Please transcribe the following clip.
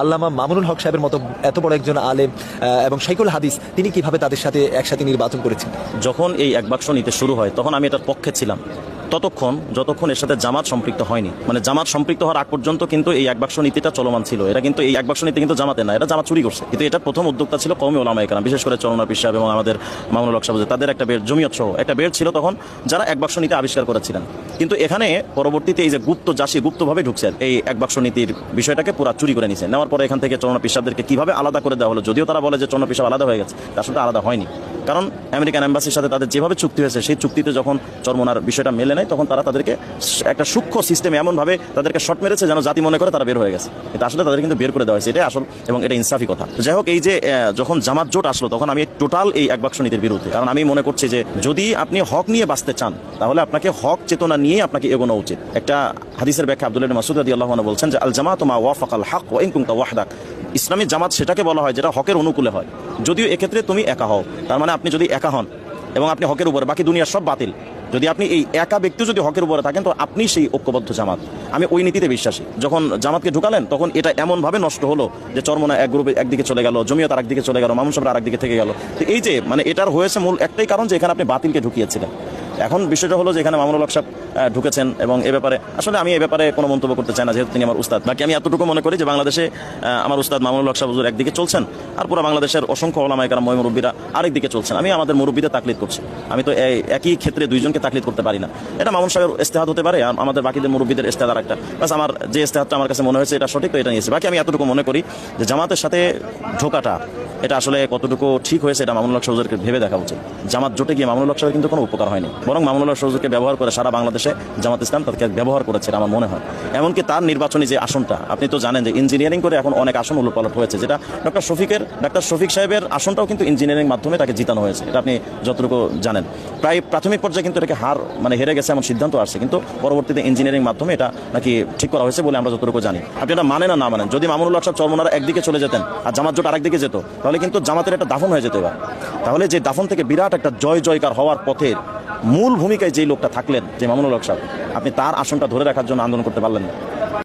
আল্লামা মামুনুল হক সাহেবের মতো এত বড় একজন আলেম এবং শাইখুল হাদিস, তিনি কিভাবে তাদের সাথে একসাথে নির্বাচন করেছেন? যখন এই এক বাক্স নীতি শুরু হয় তখন আমি এটার পক্ষে ছিলাম, যতক্ষণ এর সাথে জামাত সম্পৃক্ত হয়নি। মানে জামাত সম্পৃক্ত হওয়ার আগ পর্যন্ত কিন্তু এই এক বাক্স নীতিটা চলমান ছিল। এটা কিন্তু এই এক বাক্স নীতি কিন্তু জামাতে না, এটা জামাত চুরি করছে। কিন্তু এটা প্রথম উদ্যোক্তা ছিল কওমি ওলামায়ে কেরাম, বিশেষ করে চরমনার পীর সাহেব এবং আমাদের মামুনুল হক সাহেব, তাদের একটা বের জমিয়ত সহ একটা বের ছিল তখন, যারা এক বাক্স নীতি আবিষ্কার করেছিলেন। কিন্তু এখানে পরবর্তীতে এই যে গুপ্তভাবে ঢুকছেন, এই এক বাক্স নীতির বিষয়টাকে পুরো চুরি করে নিয়েছেন। নেওয়ার পরে এখান থেকে চরমনার পীর সাহেবদেরকে কিভাবে আলাদা করে দেওয়া হলো, যদিও তারা বলে যে চরমনার পীর সাহেব আলাদা হয়ে গেছে, আসলে আলাদা হয়নি। কারণ আমেরিকান এম্বাসির সাথে তাদের যেভাবে চুক্তি হয়েছে, সেই চুক্তিতে যখন চরমনার বিষয়টা মেলে নেয়, তখন তারা তাদেরকে একটা সূক্ষ্ম সিস্টেমে এমনভাবে তাদেরকে শর্ট মেরেছে যেন জাতি মনে করে তারা বের হয়ে গেছে। এটা আসলে তাদের কিন্তু বের করে দেওয়া হয়েছে, এটাই আসল এবং এটা ইনসাফি কথা। যাই হোক, এই যে যখন জামাত জোট আসলো, তখন আমি টোটাল এই এক বাক্স নীতির বিরুদ্ধে। কারণ আমি মনে করছি যে যদি আপনি হক নিয়ে বাঁচতে চান, তাহলে আপনাকে হক চেতনা নিয়ে আপনাকে এগোনো উচিত। একটা হাদিসের ব্যাখ্যা আব্দুল্লাহ ইবনে মাসউদ রাদিয়াল্লাহু আনহু বলছেন যে আল জামাতু মা ওয়াফাকাল হক ওয়া ইন কুনতা ওয়াহদাক। ইসলামী জামাত সেটাকে বলা হয় যেটা হকের অনুকূলে হয়, যদিও এক্ষেত্রে তুমি একা হও। তার মানে আপনি যদি একা হন এবং আপনি হকের উপরে, বাকি দুনিয়ার সব বাতিল, যদি আপনি এই একা ব্যক্তি যদি হকের উপরে থাকেন, তো আপনি সেই ঐক্যবদ্ধ জামাত। আমি ওই নীতিতে বিশ্বাসী। যখন জামাতকে ঢুকালেন, তখন এটা এমনভাবে নষ্ট হলো যে চরমনা এক গ্রুপে একদিকে চলে গেল, জমিয়ত আর একদিকে চলে গেল, মামুন সাহেব আর একদিকে থেকে গেল। তো এই যে মানে এটার হয়েছে মূল একটাই কারণ যে এখানে আপনি বাতিলকে ঢুকিয়েছিলেন। এখন বিষয়টা হলো যে এখানে মামুনুল হক সাহেব ঢুকেছেন এবং এ ব্যাপারে আসলে আমি এই ব্যাপারে কোনো মন্তব্য করতে চাই না, যেহেতু তিনি আমার উস্তাদ। বাকি আমি এতটুকু মনে করি যে বাংলাদেশে আমার উস্তাদ মামুনুল হক সাহেব হুজুর একদিকে চলছেন, আর পুরো বাংলাদেশের অসংখ্য ওলামায়ে কেরাম মুরব্বীরা আরেকদিকে চলছেন। আমি আমাদের মুরব্বীদের তাকলিদ করছি, আমি তো একই ক্ষেত্রে দুইজনকে তাকলিদ করতে পারি না। এটা মামুন সাহেবের ইস্তেহাদ হতে পারে, আমাদের বাকিদের মুরব্বীদের ইস্তেহাদ আর একটা। বাস আমার যে ইস্তেহাদটা আমার কাছে মনে হয়েছে এটা সঠিক, তো এটা নিয়েছে। বাকি আমি এতটুকু মনে করি যে জামাতের সাথে ঢোকাটা এটা আসলে কতটুকু ঠিক হয়েছে, এটা মামুনুল হক সাহেব হুজুরকে ভেবে দেখা উচিত। জামাত জোটে গিয়ে মামুনুল হক সাহেবের কিন্তু কোনো উপকার হয়নি, বরং মামুনুল হক সাহেবকে ব্যবহার করে সারা বাংলাদেশে জামাত ইসলাম তাদেরকে ব্যবহার করেছে আমার মনে হয়। এমনকি তার নির্বাচনী যে আসনটা, আপনি তো জানেন যে ইঞ্জিনিয়ারিং করে এখন অনেক আসন উলটপালট হয়েছে, যেটা ডাক্তার শফিক সাহেবের আসনটাও কিন্তু ইঞ্জিনিয়ারিং মাধ্যমে তাকে জিতানো হয়েছে, এটা আপনি যতটুকু জানেন। প্রায় প্রাথমিক পর্যায়ে কিন্তু এটাকে হেরে গেছে এমন সিদ্ধান্ত আসছে, কিন্তু পরবর্তীতে ইঞ্জিনিয়ারিং মাধ্যমে এটা নাকি ঠিক করা হয়েছে বলে আমরা যতটুকু জানি। আপনি এটা মানেন না মানেন, যদি মামুনুল হক সাহেব চরমনার একদিকে চলে যেতেন আর জামাত জোট আরেকদিকে যেত, তাহলে কিন্তু জামাতের একটা দাফন হয়ে যেত এবার। তাহলে যে দাফন থেকে বিরাট একটা জয়কার হওয়ার পথের মূল ভূমিকায় যেই লোকটা থাকলেন, যে মামুনুল হক সাহেব, আপনি তার আসনটা ধরে রাখার জন্য আন্দোলন করতে পারলেন না।